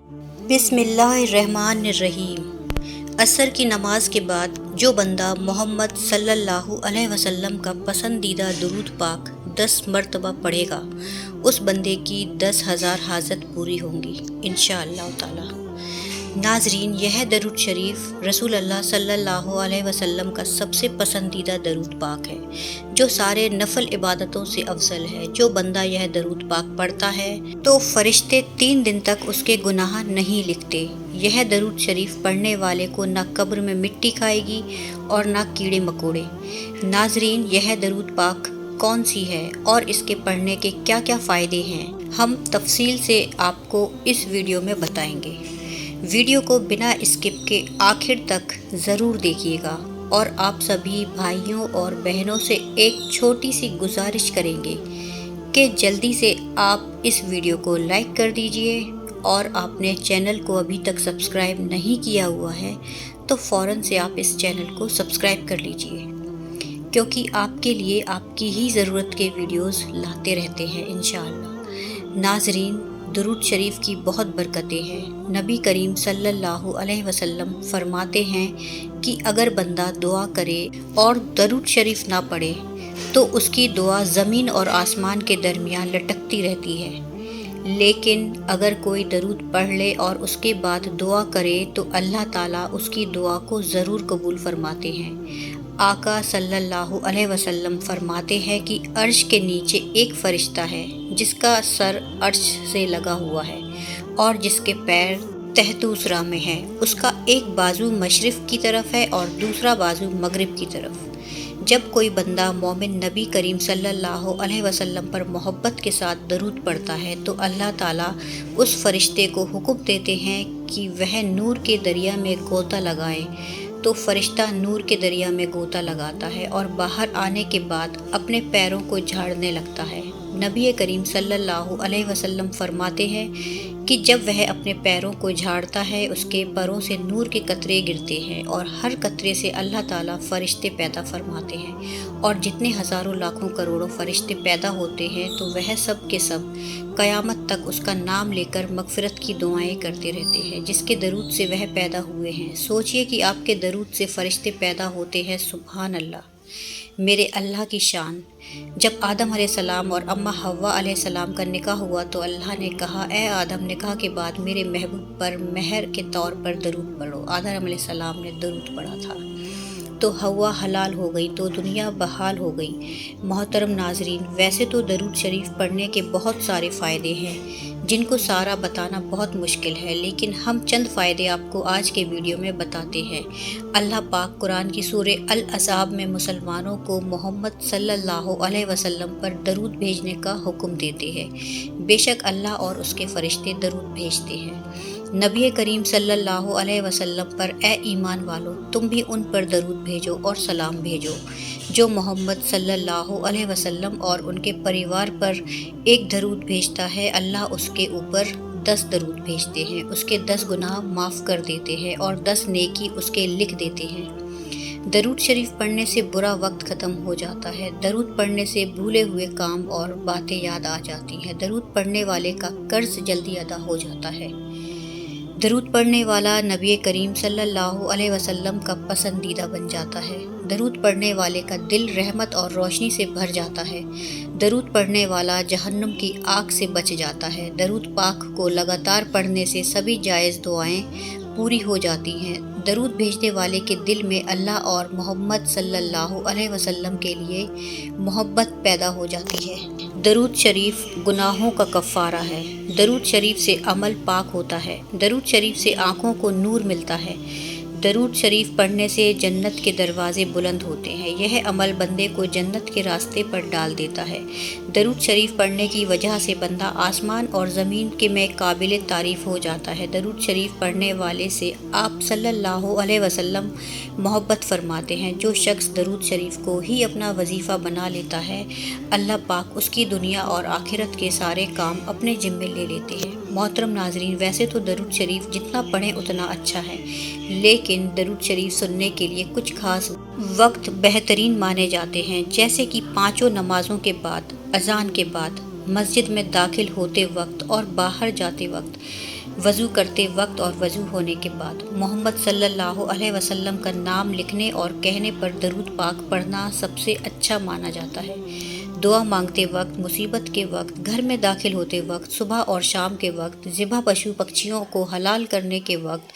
بسم اللہ الرحمن الرحیم۔ عصر کی نماز کے بعد جو بندہ محمد صلی اللہ علیہ وسلم کا پسندیدہ درود پاک 10 مرتبہ پڑھے گا، اس بندے کی 10,000 حاجت پوری ہوں گی انشاءاللہ تعالی۔ ناظرین، یہ درود شریف رسول اللہ صلی اللہ علیہ وسلم کا سب سے پسندیدہ درود پاک ہے، جو سارے نفل عبادتوں سے افضل ہے۔ جو بندہ یہ درود پاک پڑھتا ہے تو فرشتے 3 دن تک اس کے گناہ نہیں لکھتے۔ یہ درود شریف پڑھنے والے کو نہ قبر میں مٹی کھائے گی اور نہ کیڑے مکوڑے۔ ناظرین، یہ درود پاک کون سی ہے اور اس کے پڑھنے کے کیا کیا فائدے ہیں، ہم تفصیل سے آپ کو اس ویڈیو میں بتائیں گے۔ ویڈیو کو بنا اسکپ کے آخر تک ضرور دیکھیے گا، اور آپ سبھی بھائیوں اور بہنوں سے ایک چھوٹی سی گزارش کریں گے کہ جلدی سے آپ اس ویڈیو کو لائک کر دیجئے، اور آپ نے چینل کو ابھی تک سبسکرائب نہیں کیا ہوا ہے تو فوراً سے آپ اس چینل کو سبسکرائب کر لیجئے، کیونکہ آپ کے لیے آپ کی ہی ضرورت کے ویڈیوز لاتے رہتے ہیں انشاءاللہ۔ ناظرین، درود شریف کی بہت برکتیں ہیں۔ نبی کریم صلی اللہ علیہ وسلم فرماتے ہیں کہ اگر بندہ دعا کرے اور درود شریف نہ پڑھے تو اس کی دعا زمین اور آسمان کے درمیان لٹکتی رہتی ہے، لیکن اگر کوئی درود پڑھ لے اور اس کے بعد دعا کرے تو اللہ تعالیٰ اس کی دعا کو ضرور قبول فرماتے ہیں۔ آقا صلی اللہ علیہ وسلم فرماتے ہیں کہ عرش کے نیچے ایک فرشتہ ہے جس کا سر عرش سے لگا ہوا ہے اور جس کے پیر تحت اسرا میں ہے۔ اس کا ایک بازو مشرق کی طرف ہے اور دوسرا بازو مغرب کی طرف۔ جب کوئی بندہ مومن نبی کریم صلی اللہ علیہ وسلم پر محبت کے ساتھ درود پڑھتا ہے تو اللہ تعالیٰ اس فرشتے کو حکم دیتے ہیں کہ وہ نور کے دریا میں غوطہ لگائے، تو فرشتہ نور کے دریا میں غوطہ لگاتا ہے اور باہر آنے کے بعد اپنے پیروں کو جھاڑنے لگتا ہے۔ نبی کریم صلی اللہ علیہ وسلم فرماتے ہیں کہ جب وہ اپنے پیروں کو جھاڑتا ہے اس کے پروں سے نور کے قطرے گرتے ہیں، اور ہر قطرے سے اللہ تعالیٰ فرشتے پیدا فرماتے ہیں، اور جتنے ہزاروں لاکھوں کروڑوں فرشتے پیدا ہوتے ہیں تو وہ سب کے سب قیامت تک اس کا نام لے کر مغفرت کی دعائیں کرتے رہتے ہیں جس کے درود سے وہ پیدا ہوئے ہیں۔ سوچئے کہ آپ کے درود سے فرشتے پیدا ہوتے ہیں۔ سبحان اللہ، میرے اللہ کی شان۔ جب آدم علیہ السلام اور اماں حوا علیہ السلام کا نکاح ہوا تو اللہ نے کہا، اے آدم، نکاح کے بعد میرے محبوب پر مہر کے طور پر درود پڑھو۔ آدم علیہ السلام نے درود پڑھا تھا تو حوا حلال ہو گئی، تو دنیا بحال ہو گئی۔ محترم ناظرین، ویسے تو درود شریف پڑھنے کے بہت سارے فائدے ہیں جن کو سارا بتانا بہت مشکل ہے، لیکن ہم چند فائدے آپ کو آج کے ویڈیو میں بتاتے ہیں۔ اللہ پاک قرآن کی سورہ الاحزاب میں مسلمانوں کو محمد صلی اللہ علیہ وسلم پر درود بھیجنے کا حکم دیتے ہیں۔ بے شک اللہ اور اس کے فرشتے درود بھیجتے ہیں۔ نبی کریم صلی اللہ علیہ وسلم پر، اے ایمان والو، تم بھی ان پر درود بھیجو اور سلام بھیجو۔ جو محمد صلی اللہ علیہ وسلم اور ان کے پریوار پر ایک درود بھیجتا ہے، اللہ اس کے اوپر 10 درود بھیجتے ہیں، اس کے 10 گناہ معاف کر دیتے ہیں اور 10 نیکی اس کے لکھ دیتے ہیں۔ درود شریف پڑھنے سے برا وقت ختم ہو جاتا ہے۔ درود پڑھنے سے بھولے ہوئے کام اور باتیں یاد آ جاتی ہیں۔ درود پڑھنے والے کا قرض جلدی ادا ہو جاتا ہے۔ درود پڑھنے والا نبی کریم صلی اللہ علیہ وسلم کا پسندیدہ بن جاتا ہے۔ درود پڑھنے والے کا دل رحمت اور روشنی سے بھر جاتا ہے۔ درود پڑھنے والا جہنم کی آگ سے بچ جاتا ہے۔ درود پاک کو لگاتار پڑھنے سے سبھی جائز دعائیں پوری ہو جاتی ہیں۔ درود بھیجنے والے کے دل میں اللہ اور محمد صلی اللہ علیہ وسلم کے لیے محبت پیدا ہو جاتی ہے۔ درود شریف گناہوں کا کفارہ ہے۔ درود شریف سے عمل پاک ہوتا ہے۔ درود شریف سے آنکھوں کو نور ملتا ہے۔ درود شریف پڑھنے سے جنت کے دروازے بلند ہوتے ہیں۔ یہ عمل بندے کو جنت کے راستے پر ڈال دیتا ہے۔ درود شریف پڑھنے کی وجہ سے بندہ آسمان اور زمین کے میں قابل تعریف ہو جاتا ہے۔ درود شریف پڑھنے والے سے آپ صلی اللہ علیہ وسلم محبت فرماتے ہیں۔ جو شخص درود شریف کو ہی اپنا وظیفہ بنا لیتا ہے، اللہ پاک اس کی دنیا اور آخرت کے سارے کام اپنے ذمے لے لیتے ہیں۔ محترم ناظرین، ویسے تو درود شریف جتنا پڑھیں اتنا اچھا ہے، لیکن درود شریف سننے کے لیے کچھ خاص وقت بہترین مانے جاتے ہیں، جیسے کہ 5 نمازوں کے بعد، اذان کے بعد، مسجد میں داخل ہوتے وقت اور باہر جاتے وقت۔ وضو کرتے وقت اور وضو ہونے کے بعد محمد صلی اللہ علیہ وسلم کا نام لکھنے اور کہنے پر درود پاک پڑھنا سب سے اچھا مانا جاتا ہے۔ دعا مانگتے وقت، مصیبت کے وقت، گھر میں داخل ہوتے وقت، صبح اور شام کے وقت، ذبح پشو پکشیوں کو حلال کرنے کے وقت،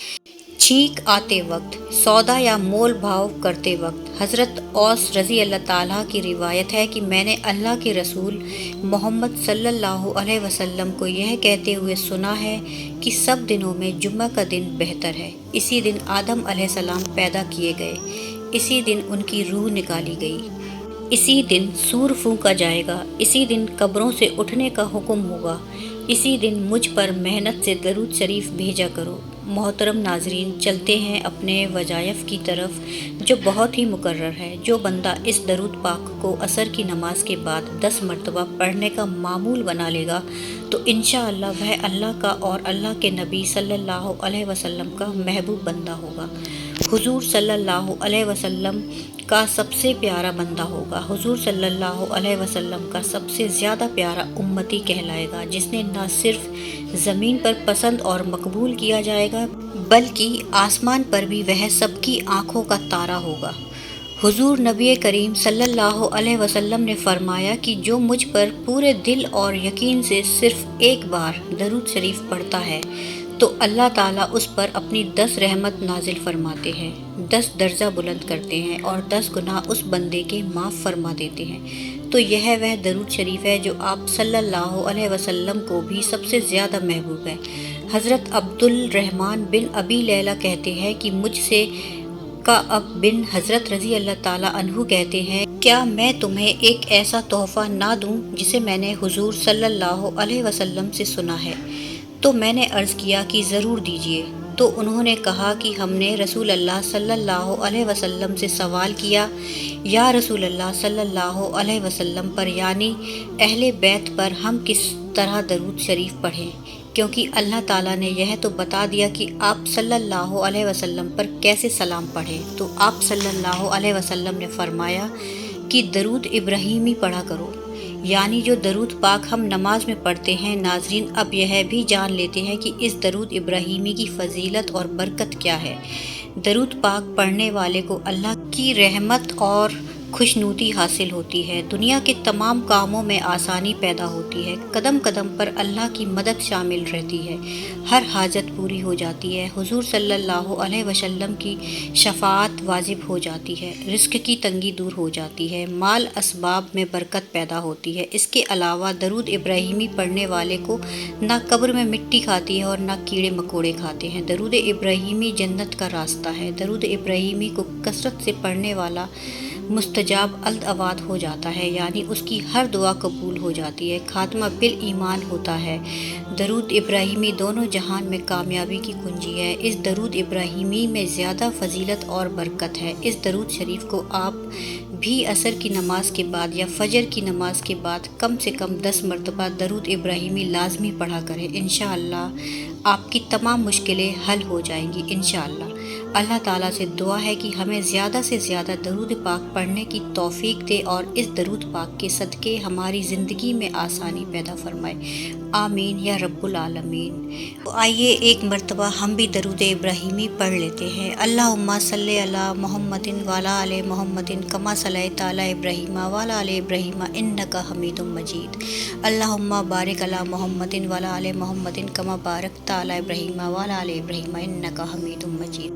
چھینک آتے وقت، سودا یا مول بھاؤ کرتے وقت۔ حضرت اوس رضی اللہ تعالیٰ کی روایت ہے کہ میں نے اللہ کے رسول محمد صلی اللہ علیہ وسلم کو یہ کہتے ہوئے سنا ہے کہ سب دنوں میں جمعہ کا دن بہتر ہے۔ اسی دن آدم علیہ السلام پیدا کیے گئے، اسی دن ان کی روح نکالی گئی، اسی دن سور پھونکا جائے گا، اسی دن قبروں سے اٹھنے کا حکم ہوگا، اسی دن مجھ پر محنت سے درود شریف بھیجا کرو۔ محترم ناظرین، چلتے ہیں اپنے وظائف کی طرف جو بہت ہی مقرر ہے۔ جو بندہ اس درود پاک کو عصر کی نماز کے بعد 10 مرتبہ پڑھنے کا معمول بنا لے گا تو انشاءاللہ وہ اللہ کا اور اللہ کے نبی صلی اللہ علیہ وسلم کا محبوب بندہ ہوگا، حضور صلی اللہ علیہ وسلم کا سب سے پیارا بندہ ہوگا، حضور صلی اللہ علیہ وسلم کا سب سے زیادہ پیارا امتی کہلائے گا، جس نے نہ صرف زمین پر پسند اور مقبول کیا جائے گا بلکہ آسمان پر بھی وہ سب کی آنکھوں کا تارا ہوگا۔ حضور نبی کریم صلی اللہ علیہ وسلم نے فرمایا کہ جو مجھ پر پورے دل اور یقین سے صرف ایک بار درود شریف پڑھتا ہے تو اللہ تعالیٰ اس پر اپنی 10 رحمت نازل فرماتے ہیں، 10 درجہ بلند کرتے ہیں اور 10 گناہ اس بندے کے معاف فرما دیتے ہیں۔ تو یہ وہ درود شریف ہے جو آپ صلی اللہ علیہ وسلم کو بھی سب سے زیادہ محبوب ہے۔ حضرت عبد الرحمن بن ابی لیلہ کہتے ہیں کہ مجھ سے کعب بن حضرت رضی اللہ تعالیٰ عنہ کہتے ہیں، کیا میں تمہیں ایک ایسا تحفہ نہ دوں جسے میں نے حضور صلی اللہ علیہ وسلم سے سنا ہے؟ تو میں نے عرض کیا کہ ضرور دیجیے۔ تو انہوں نے کہا کہ ہم نے رسول اللہ صلی اللہ علیہ وسلم سے سوال کیا، یا رسول اللہ صلی اللہ علیہ وسلم پر یعنی اہل بیت پر ہم کس طرح درود شریف پڑھیں، کیونکہ اللہ تعالیٰ نے یہ تو بتا دیا کہ آپ صلی اللہ علیہ وسلم پر کیسے سلام پڑھیں۔ تو آپ صلی اللہ علیہ وسلم نے فرمایا کہ درود ابراہیمی پڑھا کرو، یعنی جو درود پاک ہم نماز میں پڑھتے ہیں۔ ناظرین، اب یہ بھی جان لیتے ہیں کہ اس درود ابراہیمی کی فضیلت اور برکت کیا ہے۔ درود پاک پڑھنے والے کو اللہ کی رحمت اور خوشنودی حاصل ہوتی ہے، دنیا کے تمام کاموں میں آسانی پیدا ہوتی ہے، قدم قدم پر اللہ کی مدد شامل رہتی ہے، ہر حاجت پوری ہو جاتی ہے، حضور صلی اللہ علیہ وسلم کی شفاعت واجب ہو جاتی ہے، رزق کی تنگی دور ہو جاتی ہے، مال اسباب میں برکت پیدا ہوتی ہے۔ اس کے علاوہ درود ابراہیمی پڑھنے والے کو نہ قبر میں مٹی کھاتی ہے اور نہ کیڑے مکوڑے کھاتے ہیں۔ درود ابراہیمی جنت کا راستہ ہے۔ درود ابراہیمی کو کثرت سے پڑھنے والا مستجاب الدعوات ہو جاتا ہے، یعنی اس کی ہر دعا قبول ہو جاتی ہے، خاتمہ بالایمان ہوتا ہے۔ درود ابراہیمی دونوں جہان میں کامیابی کی کنجی ہے۔ اس درود ابراہیمی میں زیادہ فضیلت اور برکت ہے۔ اس درود شریف کو آپ بھی عصر کی نماز کے بعد یا فجر کی نماز کے بعد کم سے کم 10 مرتبہ درود ابراہیمی لازمی پڑھا کریں۔ انشاءاللہ آپ کی تمام مشکلیں حل ہو جائیں گی انشاءاللہ۔ اللہ تعالیٰ سے دعا ہے کہ ہمیں زیادہ سے زیادہ درود پاک پڑھنے کی توفیق دے اور اس درود پاک کے صدقے ہماری زندگی میں آسانی پیدا فرمائے، آمین یا رب العالمین۔ تو آئیے ایک مرتبہ ہم بھی درود ابراہیمی پڑھ لیتے ہیں۔ اللہم صلی علی محمد وعلی آل محمد کما صلیت علی ابراہیم وعلی آل ابراہیم انک حمید مجید۔ اللہم بارک علی محمد وعلی آل محمد کما بارکت علی ابراہیم وعلی آل ابراہیم انک حمید مجید۔